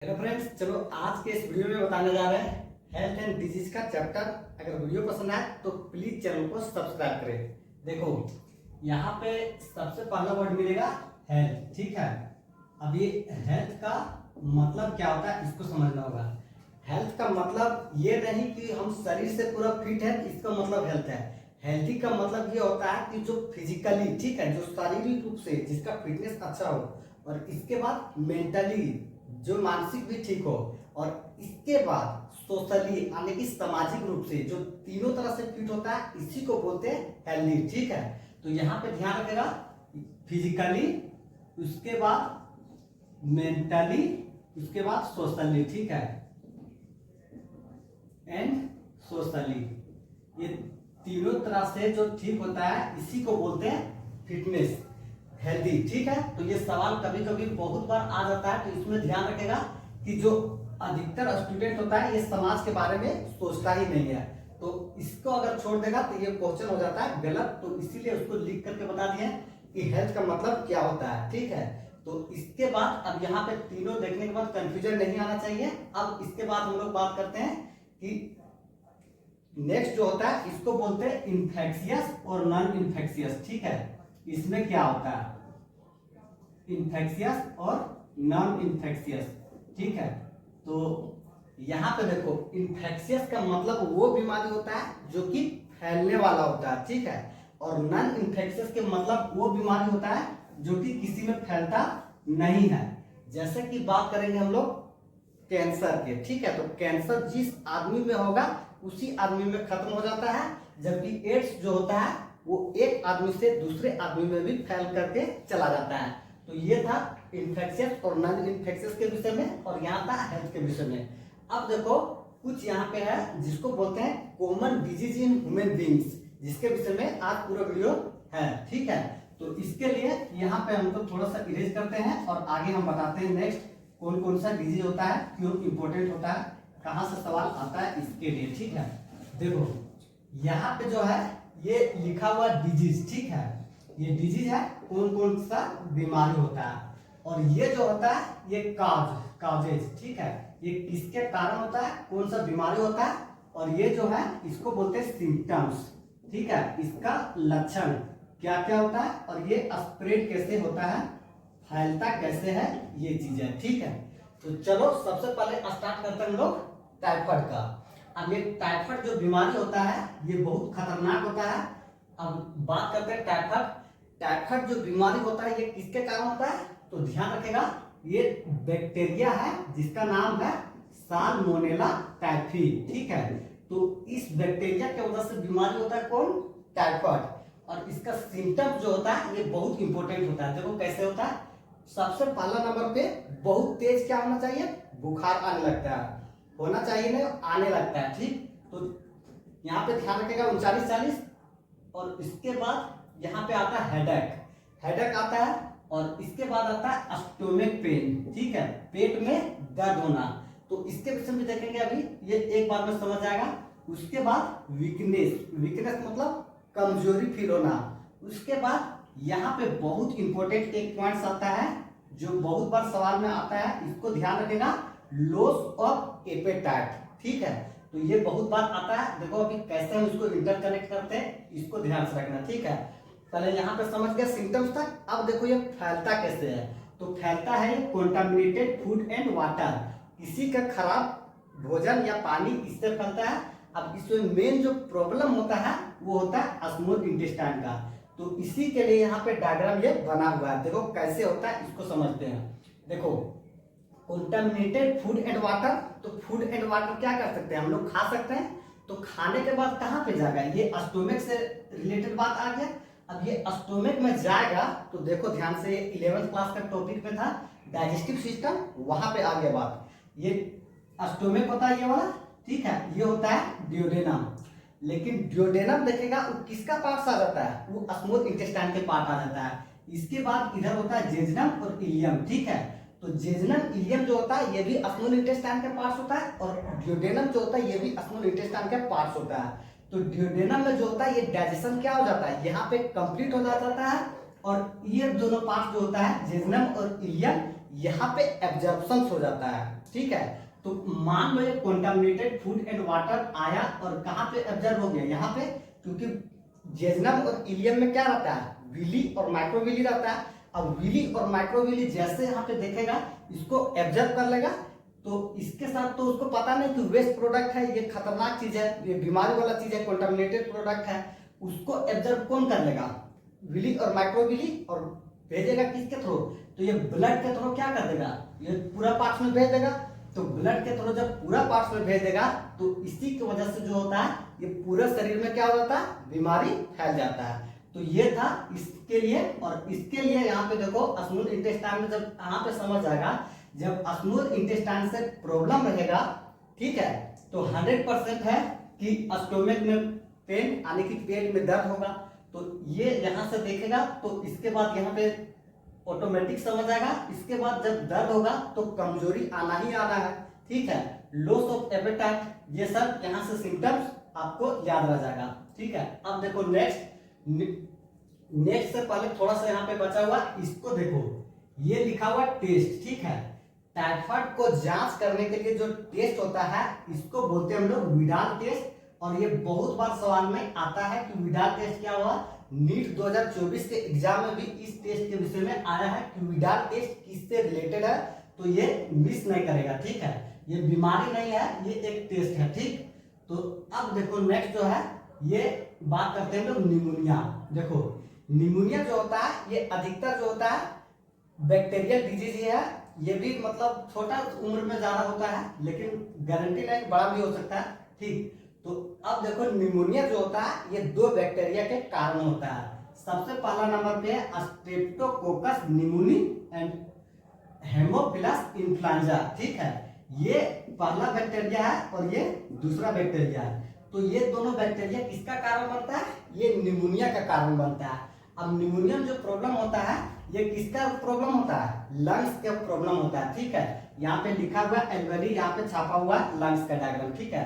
Hello friends, चलो आज के इस वीडियो में बताने जा रहे हैं हेल्थ एंड डिजीज का चैप्टर। अगर वीडियो पसंद आए तो प्लीज चैनल को सब्सक्राइब करें। देखो यहाँ पे सबसे पहला वर्ड मिलेगा हेल्थ, ठीक है। अब ये हेल्थ का मतलब क्या होता है इसको समझना होगा। हेल्थ का मतलब ये नहीं कि हम शरीर से पूरा फिट है, इसका मतलब हेल्थ है। हेल्थी का मतलब ये होता है कि जो फिजिकली, ठीक है, जो शारीरिक रूप से जिसका फिटनेस अच्छा हो, और इसके बाद मेंटली जो मानसिक भी ठीक हो, और इसके बाद सोशली यानी कि सामाजिक रूप से जो तीनों तरह से फिट होता है, इसी को बोलते हैं हेल्दी, ठीक है। तो यहाँ पे ध्यान रखेगा, फिजिकली, उसके बाद मेंटली, उसके बाद सोशली, ठीक है, एंड सोशली। ये तीनों तरह से जो ठीक होता है इसी को बोलते हैं फिटनेस, हेल्दी, ठीक है। तो ये सवाल कभी कभी बहुत बार आ जाता है, तो इसमें ध्यान रखेगा कि जो अधिकतर स्टूडेंट होता है ये समाज के बारे में सोचता ही नहीं है, तो इसको अगर छोड़ देगा तो ये क्वेश्चन हो जाता है गलत। तो इसीलिए उसको लिख करके बता दिया कि हेल्थ का मतलब क्या होता है, ठीक है। तो इसके बाद अब यहाँ पे तीनों देखने के बाद कंफ्यूजन नहीं आना चाहिए। अब इसके बाद हम लोग बात करते हैं कि नेक्स्ट जो होता है इसको बोलते हैं इन्फेक्शियस और नॉन इन्फेक्शियस, ठीक है। इसमें क्या होता है इन्फेक्शियस और नॉन इन्फेक्शियस, ठीक है। तो यहाँ पे देखो, इन्फेक्शियस का मतलब वो बीमारी होता है जो कि फैलने वाला होता है, ठीक है। और नॉन इन्फेक्शियस के मतलब वो बीमारी होता है जो कि किसी में फैलता नहीं है। जैसे कि बात करेंगे हम लोग कैंसर के, ठीक है। तो कैंसर जिस आदमी में होगा उसी आदमी में खत्म हो जाता है, जबकि एड्स जो होता है वो एक आदमी से दूसरे आदमी में भी फैल करके चला जाता है। तो ये था इन्फेक्शियस और नॉन इन्फेक्शियस के विषय में, और यहाँ था हेल्थ के विषय में। अब देखो कुछ यहाँ पे है जिसको बोलते हैं common disease in human beings, जिसके विषय में आज पूरा वीडियो है, ठीक है। तो इसके लिए यहाँ पे हमको थोड़ा सा इरेज करते हैं और आगे हम बताते हैं नेक्स्ट कौन कौन सा डिजीज होता है, क्यों इंपॉर्टेंट होता है, कहाँ से सवाल आता है इसके लिए, ठीक है। देखो यहाँ पे जो है ये लिखा हुआ डिजीज, ठीक है। ये डिजीज है कौन कौन सा बीमारी होता है, और ये जो होता है ये काजेज, ठीक है। ये किसके कारण होता है, कौन सा बीमारी होता है, और ये जो है इसको बोलते हैं सिम्टम्स, ठीक है। इसका लक्षण क्या क्या होता है, और ये स्प्रेड कैसे होता है, फैलता कैसे है, ये चीज है, ठीक है। तो चलो सबसे पहले स्टार्ट करते हैं हम लोग टाइफाइड का। अब ये टाइफाइड जो बीमारी होता है ये बहुत खतरनाक होता है। अब बात करते हैं टाइफाइड जो बीमारी होता है ये किसके कारण होता है, तो ध्यान रखेगा ये बैक्टीरिया है जिसका नाम है साल्मोनेला टाइफी, ठीक है। तो इस बैक्टीरिया की वजह से बीमारी होता है कौन, टाइफाइड। और इसका सिम्टम जो होता है ये बहुत इंपॉर्टेंट होता है। देखो कैसे होता है, सबसे पहला नंबर पे बहुत तेज क्या होना चाहिए, बुखार आने लगता है, होना चाहिए नहीं आने लगता है, ठीक। तो यहाँ पे ध्यान रखेगा 39-40। और इसके बाद यहाँ पे आता है हेडेक आता है, और इसके बाद आता है स्टोमक पेन, ठीक है, पेट में दर्द होना। तो इसके विषय में देखेंगे अभी, ये एक बार में समझ आएगा। उसके बाद वीकनेस मतलब कमजोरी फील होना। उसके बाद यहाँ पे बहुत इंपॉर्टेंट एक पॉइंट आता है जो बहुत बार सवाल में आता है, इसको ध्यान रखेगा, लॉस ऑफ एपेटाइट, ठीक है। तो ये बहुत बार आता है। देखो अभी कैसे हम इसको इंटरकनेक्ट करते हैं इसको ध्यान से रखना, ठीक है। पहले यहाँ पे समझ गया सिम्टम्स तक। अब देखो ये फैलता कैसे है, तो फैलता है कॉन्टामिनेटेड फूड एंड वाटर, किसी का खराब भोजन या पानी इससे फैलता है। अब इसमें मेन जो प्रॉब्लम होता है वो होता है स्मॉल इंटेस्टाइन का। तो इसी के लिए यहाँ पे डायग्राम ये बना हुआ है। देखो कैसे होता है इसको समझते हैं। देखो कॉन्टामिनेटेड फूड एंड वाटर, तो फूड एंड वाटर क्या कर सकते हैं हम लोग, खा सकते हैं। तो खाने के बाद कहाँ पे जाएगा, ये स्टोमक से रिलेटेड बात आ गया। अब ये स्टोमक में जाएगा तो देखो ध्यान से, 11th क्लास का टॉपिक पे था डाइजेस्टिव सिस्टम, वहां पे आ गया बात। ये स्टोमक होता है ये वाला, ठीक है। ये होता है डियोडेनम, लेकिन डियोडेनम देखेगा वो किसका पार्ट आ जाता है, वो स्मॉल इंटेस्टाइन के पार्ट आ जाता है। इसके बाद इधर होता है जेजनम और इलियम, ठीक है। तो जेजनम इलियम जो होता है ये भी स्मॉल इंटेस्टाइन के पार्ट्स होता है, और डियोडेनम जो होता है ये भी स्मॉल इंटेस्टाइन के पार्ट्स होता है। तो डियोडेनम में जो होता है ये डाइजेशन क्या हो जाता है, यहाँ पे कंप्लीट हो जाता है, और ये दोनों पार्ट जो होता है जेजनम और इलियम यहाँ पे एब्जॉर्प्शन हो जाता है, ठीक है। तो मान लो ये कंटामिनेटेड फूड एंड वाटर आया और कहाँ पे एब्जॉर्ब हो गया, यहाँ पे, क्योंकि जेजनम और इलियम में क्या रहता है, विली और माइक्रोविली रहता है। अब विली और माइक्रोविली जैसे यहाँ पे देखेगा इसको एब्जॉर्ब कर लेगा, तो इसके साथ तो उसको पता नहीं कि वेस्ट प्रोडक्ट है, ये खतरनाक चीज है, ये बीमारी वाला चीज है, कंटामिनेटेड प्रोडक्ट है, उसको एब्जॉर्ब कौन कर लेगा, विली और माइक्रोविली, और भेजेगा किसके थ्रू, तो ये ब्लड के थ्रू क्या कर देगा, ये पूरा पार्ट्स में भेज देगा। तो ब्लड के थ्रू जब पूरा पार्ट्स में भेज देगा तो इसी की वजह से जो होता है ये पूरे शरीर में क्या हो जाता है, बीमारी फैल जाता है। तो ये था इसके लिए। और इसके लिए यहाँ पे देखो स्मूथ इंटेस्टाइन में जब यहाँ पे समझ आएगा, जब स्मूथ इंटेस्टाइन से प्रॉब्लम रहेगा, ठीक है, तो 100% है कि स्टोमक में पेन यानी कि पेट में दर्द होगा। तो ये यहाँ से देखेगा तो इसके बाद यहाँ पे ऑटोमेटिक समझ आएगा। इसके बाद जब दर्द होगा तो कमजोरी आना ही आना है, ठीक है, लॉस ऑफ एपेटाइट, ये सब यहाँ से सिम्टम्स आपको याद रह जाएगा, ठीक है। अब देखो नेक्स्ट से पहले थोड़ा सा यहाँ पे बचा हुआ, इसको देखो, ये लिखा हुआ टेस्ट, ठीक है। टाइफाइड को जांच करने के लिए जो टेस्ट होता है इसको बोलते हैं हम लोग विडाल टेस्ट। और ये बहुत बार सवाल में आता है कि विडाल टेस्ट क्या हुआ। नीट 2024 के एग्जाम में भी इस टेस्ट के विषय में आया है कि विडाल टेस्ट किससे रिलेटेड है, तो ये मिस नहीं करेगा, ठीक है। ये बीमारी नहीं है, ये एक टेस्ट है, ठीक। तो अब देखो नेक्स्ट जो है, ये बात करते हैं लोग निमोनिया। देखो निमोनिया जो होता है ये अधिकतर जो होता है बैक्टीरियल डिजीज है। ये भी मतलब छोटा उम्र में ज्यादा होता है, लेकिन गारंटी नहीं बड़ा भी हो सकता है, ठीक। तो अब देखो निमोनिया जो होता है ये 2 बैक्टीरिया के कारण होता है। सबसे पहला नंबर पे है Streptococcus pneumoniae and Haemophilus influenza, ठीक है। ये पहला बैक्टीरिया है और ये दूसरा बैक्टीरिया है। तो ये दोनों बैक्टीरिया किसका कारण बनता है, ये निमोनिया का कारण बनता है। अब निमोनिया में जो प्रॉब्लम होता है ये किसका प्रॉब्लम होता है, लंग्स का प्रॉब्लम होता है, ठीक है। यहाँ पे लिखा हुआ एल्वेली, यहाँ पे छापा हुआ लंग्स का डायग्राम, ठीक है।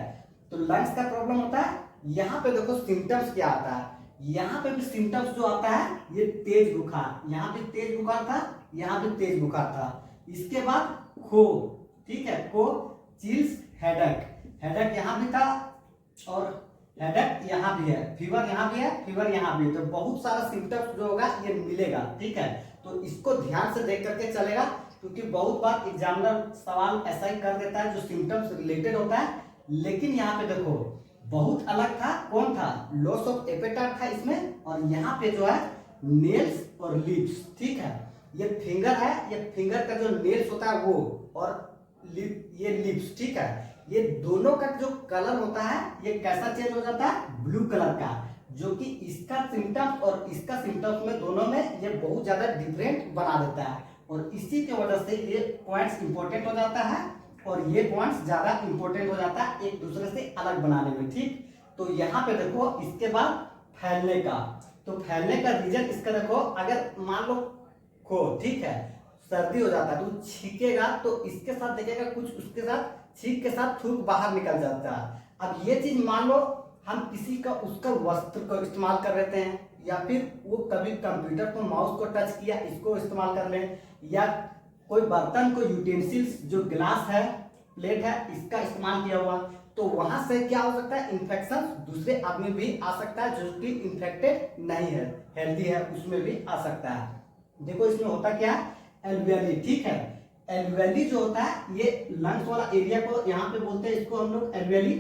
तो लंग्स का प्रॉब्लम होता है। यहाँ पे देखो सिम्टम्स क्या आता है, यहाँ पे भी सिम्टम्स जो आता है ये तेज बुखार, यहाँ पे तेज बुखार था, यहाँ पे तेज बुखार था। इसके बाद खो, ठीक है, को चिल्स, हेडेक यहाँ भी था और हेडेक यहाँ भी है, फीवर यहाँ भी है, फीवर यहाँ भी है। तो बहुत सारा सिम्टम्स जो होगा ये मिलेगा, ठीक है। तो इसको ध्यान से देख करके चलेगा, क्योंकि बहुत बार एग्जामिनर सवाल ऐसा ही कर देता है जो सिम्टम्स रिलेटेड होता है। लेकिन यहाँ पे देखो बहुत अलग था, कौन था, लॉस ऑफ एपेटाइट था इसमें, और यहाँ पे जो है नेल्स और लिप्स, ठीक है। ये फिंगर है, ये फिंगर का जो नेल्स होता है वो, और ये लिप्स, ठीक है। ये दोनों का जो कलर होता है ये कैसा चेंज हो जाता है, ब्लू कलर का, जो कि इसका सिम्टम्स और इसका सिम्टम्स में दोनों में ये बहुत ज्यादा डिफरेंट बना देता है। और इसी की वजह से ये पॉइंट्स इंपॉर्टेंट हो जाता है और ये पॉइंट्स ज्यादा इंपॉर्टेंट हो जाता है एक दूसरे से अलग बनाने में, ठीक। तो यहाँ पे देखो इसके बाद फैलने का, तो फैलने का रीजन इसका देखो, अगर मान लो खो, ठीक है, सर्दी हो जाता है तो छींकेगा तो इसके साथ देखेगा कुछ, उसके साथ छींक के साथ थूक बाहर निकल जाता है। अब ये चीज मान लो हम किसी का उसका वस्त्र को इस्तेमाल कर लेते हैं, या फिर वो कभी कंप्यूटर को माउस को टच किया इसको इस्तेमाल कर लें, या कोई बर्तन को यूटेंसिल्स जो ग्लास है, प्लेट है, इसका इस्तेमाल किया हुआ, तो वहां से क्या हो सकता है, इन्फेक्शन दूसरे आदमी भी आ सकता है जो कि इन्फेक्टेड नहीं है, हेल्दी है, उसमें भी आ सकता है। देखो इसमें होता क्या है, एल्वेली, ठीक है। एल्वेली जो होता है ये लंग्स वाला एरिया को यहाँ पे बोलते हैं, इसको हम लोग एल्वेली।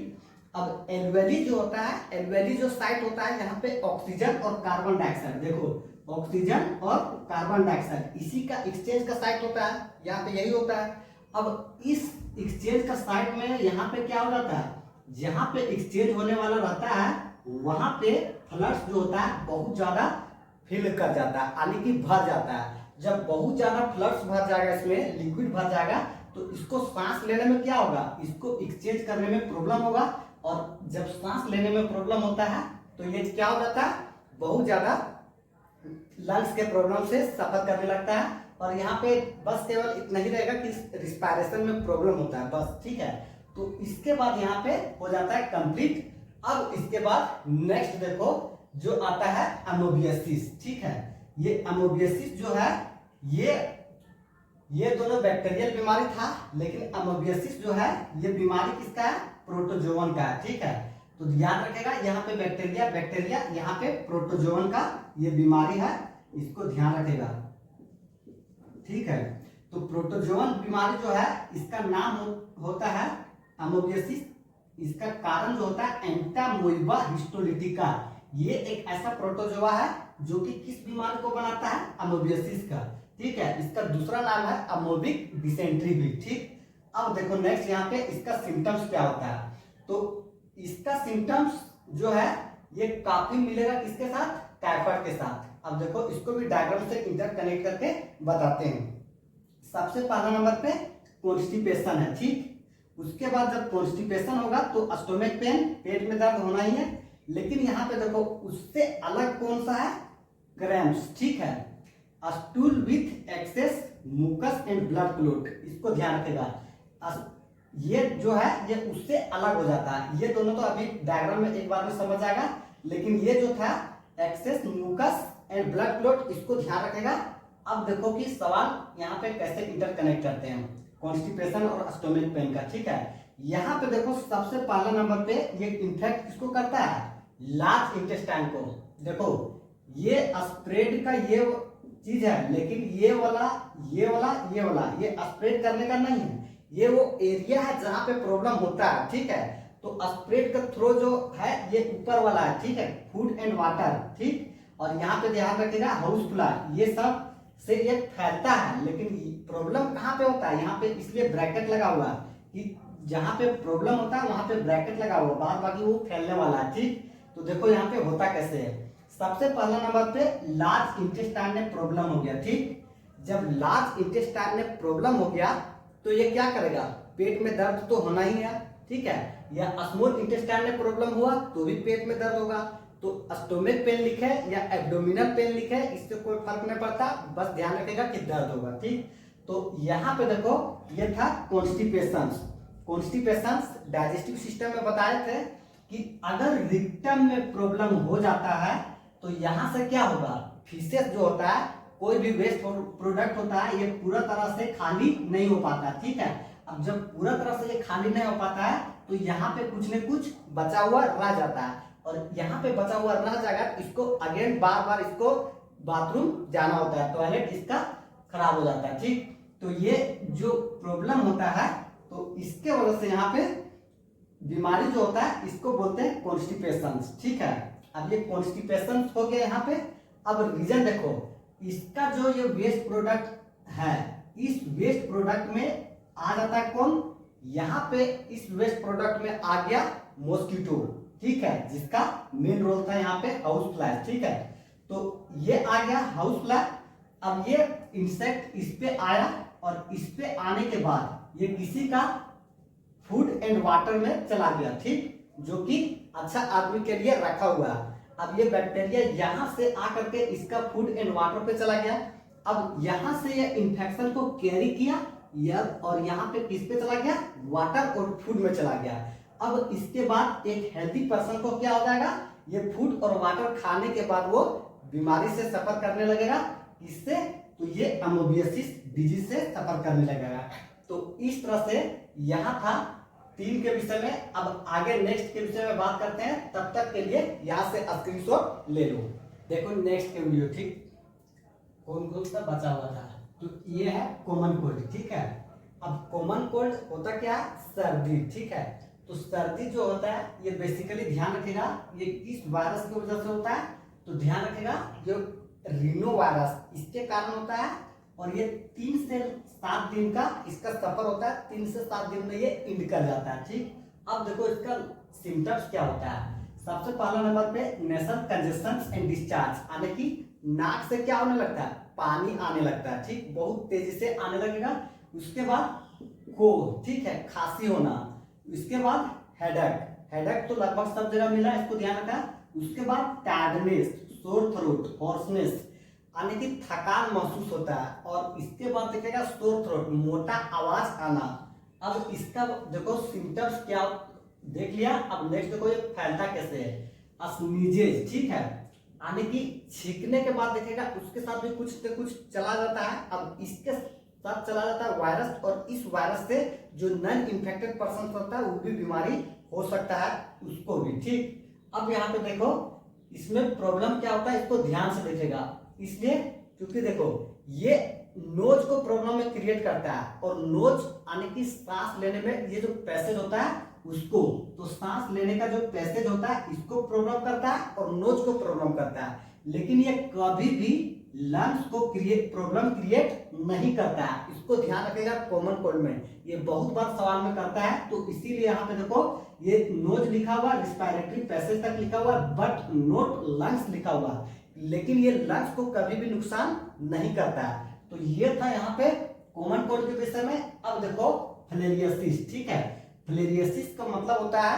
अब एल्वेली जो होता है, एल्वेली जो साइट होता है यहाँ पे ऑक्सीजन और कार्बन डाइऑक्साइड, देखो ऑक्सीजन और कार्बन डाइऑक्साइड इसी का एक्सचेंज का साइट होता है, यहाँ पे यही होता है। अब इस एक्सचेंज का साइट में यहाँ पे क्या हो जाता है, जहाँ पे एक्सचेंज होने वाला रहता है वहां पे फ्लक्स जो होता है बहुत ज्यादा फिल कर जाता है, यानी कि भर जाता है। जब बहुत ज्यादा फ्लक्स भर जाएगा, इसमें लिक्विड भर जाएगा, तो इसको सांस लेने में क्या होगा, इसको एक्सचेंज करने में प्रॉब्लम होगा। और जब सांस लेने में प्रॉब्लम होता है तो ये क्या हो जाता है, बहुत ज्यादा लंग्स के प्रॉब्लम से सफर करने लगता है। और यहाँ पे बस केवल इतना ही रहेगा कि रिस्पायरेशन में प्रॉब्लम होता है बस, ठीक है। तो इसके बाद यहाँ पे हो जाता है कंप्लीट। अब इसके बाद नेक्स्ट देखो जो आता है एमोबियासिस, ठीक है। ये एमोबियासिस जो है ये दोनों बैक्टीरियल बीमारी था, लेकिन अमोबियासिस जो है ये बीमारी किसका है? प्रोटोजोवन का है। ठीक है, तो ध्यान रखेगा यहाँ पे बैक्टीरिया, यहाँ पे प्रोटोजोवन का ये बीमारी है, इसको ध्यान रखेगा। ठीक है, तो प्रोटोजोवन बीमारी जो है इसका नाम होता है अमोबियासिस। इसका कारण जो होता है एंटामोइबा हिस्टोलिटिका। ये एक ऐसा प्रोटोजोआ है जो कि किस बीमारी को बनाता है? अमोबियासिस का। ठीक है, इसका दूसरा नाम है अमोबिक डिसेंट्री भी। ठीक, अब देखो नेक्स्ट यहाँ पे इसका सिम्टम्स क्या होता है। तो इसका सिम्टम्स जो है ये काफी मिलेगा किसके साथ? टाइफाइड के साथ। अब देखो इसको भी डायग्राम से इंटरकनेक्ट करके बताते हैं। सबसे पहला नंबर पे कॉन्स्टिपेशन है। ठीक, उसके बाद जब कॉन्स्टिपेशन होगा तो स्टोमक पेन, पेट में दर्द होना ही है। लेकिन यहाँ पे देखो उससे अलग कौन सा है? क्रैम्प्स। ठीक है, stool with access mucus and blood clot, इसको ध्यान रखेगा। ये जो है ये उससे अलग हो जाता है। ये दोनों तो अभी डायग्राम में एक बार में समझ आएगा, लेकिन ये जो था excess mucus and blood clot, इसको ध्यान रखेगा। अब देखो कि सवाल यहाँ पे कैसे इंटरकनेक्ट करते हैं कॉन्स्टिपेशन और स्टोमक पेन का। ठीक है, यहाँ पे देखो सबसे पहला नंबर पे ये इन्फेक्ट किसको करता है? लार्ज इंटेस्टाइन को। देखो ये स्प्रेड का ये चीज है, लेकिन ये वाला ये स्प्रेड करने का नहीं है। ये वो एरिया है जहां पे प्रॉब्लम होता है। ठीक है, तो स्प्रेड का थ्रो जो है ये ऊपर वाला है। ठीक है, फूड एंड वाटर। ठीक, और यहाँ पे ध्यान रखिएगा हाउस फ्लाई, ये सब से ये फैलता है। लेकिन प्रॉब्लम कहाँ पे होता है? यहाँ पे इसलिए ब्रैकेट लगा हुआ है कि जहाँ पे प्रॉब्लम होता है वहां पे ब्रैकेट लगा हुआ, बाद बाकी वो फैलने वाला है। ठीक, तो देखो यहाँ पे होता कैसे है। सबसे पहला नंबर पे लार्ज इंटेस्टाइन में प्रॉब्लम हो गया। ठीक, जब लार्ज इंटेस्टाइन में प्रॉब्लम हो गया तो ये क्या करेगा? पेट में दर्द तो होना ही है। ठीक है, या स्मॉल इंटेस्टाइन में प्रॉब्लम हुआ तो भी पेट में दर्द होगा। तो स्टोमक पेन लिखे या एब्डोमिनल पेन लिखे, इससे कोई फर्क नहीं पड़ता, बस ध्यान रखेगा कि दर्द होगा। ठीक, तो यहाँ पे देखो ये था कॉन्स्टिपेशंस डाइजेस्टिव सिस्टम में बताए थे कि अगर रिक्टम में प्रॉब्लम हो जाता है तो यहाँ से क्या होगा? फीसेस जो होता है, कोई भी वेस्ट प्रोडक्ट होता है, ये पूरा तरह से खाली नहीं हो पाता। ठीक है, अब जब पूरा तरह से ये खाली नहीं हो पाता है तो यहाँ पे कुछ न कुछ बचा हुआ रह जाता है, और यहाँ पे बचा हुआ रह जाएगा। इसको अगेन बार बार इसको बाथरूम जाना होता है, टॉयलेट इसका खराब हो जाता है। ठीक, तो ये जो प्रॉब्लम होता है तो इसके वजह से यहाँ पे बीमारी जो होता है इसको बोलते हैं कॉन्स्टिपेशंस। ठीक है, अब ये कॉन्स्टिपेशन हो गया यहाँ पे। अब रीजन देखो, इसका जो ये वेस्ट प्रोडक्ट है, इस वेस्ट प्रोडक्ट में आ जाता है कौन? यहाँ पे इस वेस्ट प्रोडक्ट में आ गया मॉस्किटो। ठीक है, जिसका मेन रोल था यहाँ पे हाउस फ्लाई। ठीक है, तो ये आ गया हाउस फ्लाई। अब ये इंसेक्ट इस पे आया और इस पे आने के बाद ये किसी का फूड एंड वाटर में चला गया। ठीक, जो कि अच्छा आदमी के लिए रखा हुआ है। अब ये बैक्टीरिया यहाँ से आकर के इसका फूड एंड वाटर पे चला गया। अब यहाँ से ये इंफेक्शन को कैरी किया और यहाँ पे किस पे चला गया? वाटर और फूड में चला गया। अब इसके बाद एक हेल्दी पर्सन को क्या हो जाएगा? ये फूड और वाटर खाने के बाद वो बीमारी से सफर करने लगेगा। इससे तो ये अमोबियासिस डिजीज से सफर करने लगेगा। तो इस तरह से यहाँ था 3 के विषय में। अब आगे नेक्स्ट के विषय में बात करते हैं, तब तक के लिए यहाँ से स्क्रीनशॉट ले लो। देखो नेक्स्ट के वीडियो। ठीक, कौन कौन सा बचा हुआ था? तो ये है कॉमन कोल्ड। ठीक है, अब कॉमन कोल्ड होता क्या है? सर्दी। ठीक है, तो सर्दी जो होता है ये बेसिकली ध्यान रखेगा ये किस वायरस की वजह से होता है? तो ध्यान रखेगा जो रीनो वायरस, इसके कारण होता है। और ये 3 से 7 दिन का इसका सफर होता है। 3 से 7 दिन में ये इंड कर जाता है। ठीक, अब देखो इसका सिम्टम्स क्या होता है। सबसे पहला नंबर पे नेशनल कंजेशन एंड डिस्चार्ज, यानी कि नाक से क्या होने लगता है? पानी आने लगता है। ठीक, बहुत तेजी से आने लगेगा। उसके बाद कोल्ड, ठीक है, खांसी होना। उसके बाद हेडेक तो लगभग सब जगह मिला, इसको ध्यान रखा। उसके बाद टायर्डनेस, सोर थ्रोट, हॉर्सनेस, यानी कि थकान महसूस होता है। और इसके बाद देखेगा सोर थ्रोट, मोटा आवाज आना। अब इसका देखो सिम्टम्स क्या देख लिया। अब नेक्स्ट देखो ये फैलता कैसे है? स्नीजेज। ठीक है, यानी कि छींकने के बाद देखेगा उसके साथ भी कुछ न कुछ चला जाता है। अब इसके साथ चला जाता है वायरस, और इस वायरस से जो नॉन इन्फेक्टेड पर्सन होता है वो भी बीमारी हो सकता है उसको भी। ठीक, अब यहाँ पे देखो इसमें प्रॉब्लम क्या होता है, इसको ध्यान से देखेगा। इसलिए क्योंकि देखो ये नोज को प्रॉब्लम में क्रिएट करता है, और नोज आने की सांस लेने में ये जो पैसेज होता है उसको, तो सांस लेने का जो पैसेज होता है इसको प्रॉब्लम करता है और नोज को प्रॉब्लम करता है, लेकिन ये कभी भी लंग्स को प्रॉब्लम क्रिएट नहीं करता है। इसको ध्यान रखेगा कॉमन कोल्ड में, ये बहुत बार सवाल में करता है। तो इसीलिए यहाँ पे देखो ये नोज लिखा हुआ, रिस्पायरेटरी पैसेज तक लिखा हुआ, बट नोट लंग्स लिखा हुआ, लेकिन ये लंग्स को कभी भी नुकसान नहीं करता है। तो ये था यहाँ पे कॉमन कोल्ड के विषय में। अब देखो फिलेरियोसिस, ठीक है, फिलेरियोसिस का मतलब होता है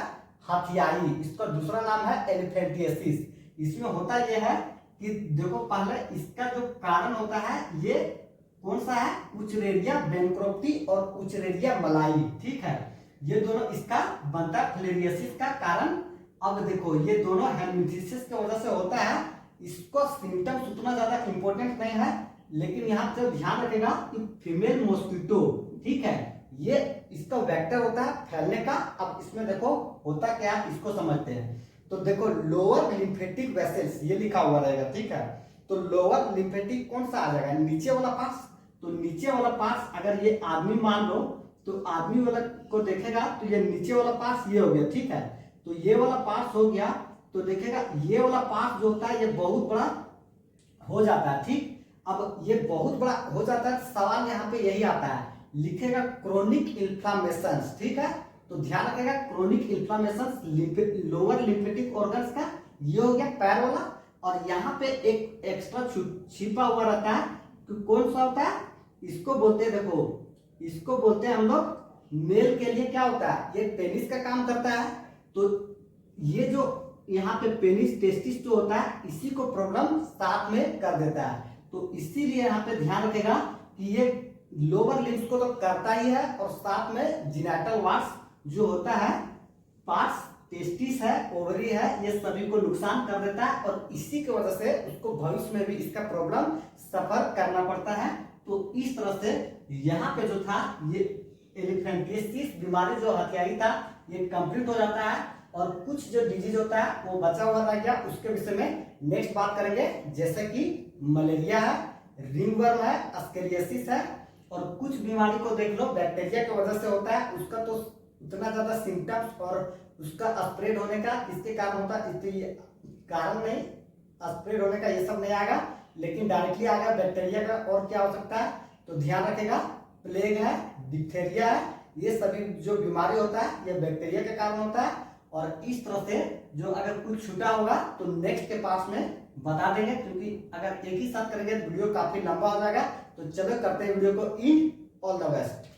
हथियाई, इसका दूसरा नाम है एलिफेंटियासिस। इसमें होता यह है कि देखो पहले इसका जो कारण होता है ये कौन सा है, उचरेरिया बैंक्रोप्टी और उचरेरिया मलाई, ठीक है, ये दोनों इसका बनता है फिलेरियोसिस का कारण। अब देखो ये दोनों हेल्मिंथिसिस की वजह से होता है। इसको सिम्टम्स उतना ज्यादा इंपॉर्टेंट नहीं है, लेकिन यहाँ पे ध्यान रखेगा कि फीमेल मॉस्किटो, ठीक है, ये इसका वेक्टर होता है फैलने का। अब इसमें देखो होता क्या है इसको समझते हैं। तो देखो लोअर लिम्फेटिक वेसल्स ये लिखा हुआ रहेगा, ठीक है, तो लोअर लिम्फेटिक कौन सा आ जाएगा, नीचे वाला पार्ट। तो नीचे वाला पार्ट अगर ये आदमी मान लो तो आदमी वाला को देखेगा तो ये नीचे वाला पार्ट ये हो गया, ठीक है, तो ये वाला पार्ट हो गया, तो देखेगा ये वाला पार्ट जो होता है ये बहुत बड़ा हो जाता है। ठीक, अब ये बहुत बड़ा हो जाता है, सवाल यहाँ पे यही आता है, लिखेगा क्रोनिक इन्फ्लामेशन, ठीक है, तो ध्यान रखेगा chronic inflammation lower lymphatic organs का, ये हो गया पैर वाला। और यहाँ पे एक एक्स्ट्रा छिपा हुआ रहता है, तो कौन सा होता है, इसको बोलते हैं, देखो इसको बोलते हैं हम लोग मेल के लिए क्या होता है, ये पेनिस का काम करता है। तो ये जो यहाँ पे पेनिस टेस्टिस जो होता है इसी को प्रॉब्लम साथ में कर देता है। तो इसीलिए यहाँ पे ध्यान रखेगा कि ये लोअर लिम्स को तो करता ही है, और साथ में जीनाइटल वार्ड्स जो होता है, पार्ट्स, टेस्टिस है, ओवरी है, ये सभी को नुकसान कर देता है, और इसी की वजह से उसको भविष्य में भी इसका प्रॉब्लम सफर करना पड़ता है। तो इस तरह से यहाँ पे जो था ये एलिफेंटियासिस बीमारी जो हथियाई था ये कंप्लीट हो जाता है, और कुछ जो डिजीज होता है वो बचा हुआ रह गया, उसके विषय में नेक्स्ट बात करेंगे, जैसे कि मलेरिया है, रिंगवर्म है, अस्केरियासिस है, और कुछ बीमारी को देख लो बैक्टीरिया की वजह से होता है, उसका तो उतना ज्यादा सिम्टम्स और उसका स्प्रेड होने का किसके कारण होता है, इसके कारण नहीं, स्प्रेड होने का ये सब नहीं आएगा, लेकिन डायरेक्टली आ गया बैक्टीरिया का। और क्या हो सकता है, तो ध्यान रखेगा प्लेग है, डिप्थेरिया है, ये सभी जो बीमारी होता है ये बैक्टीरिया के कारण होता है। और इस तरह से जो अगर कुछ छूटा होगा तो नेक्स्ट के पास में बता देंगे, क्योंकि अगर एक ही साथ करेंगे तो वीडियो काफी लंबा हो जाएगा। तो चलो करते हैं वीडियो को इन, ऑल द बेस्ट।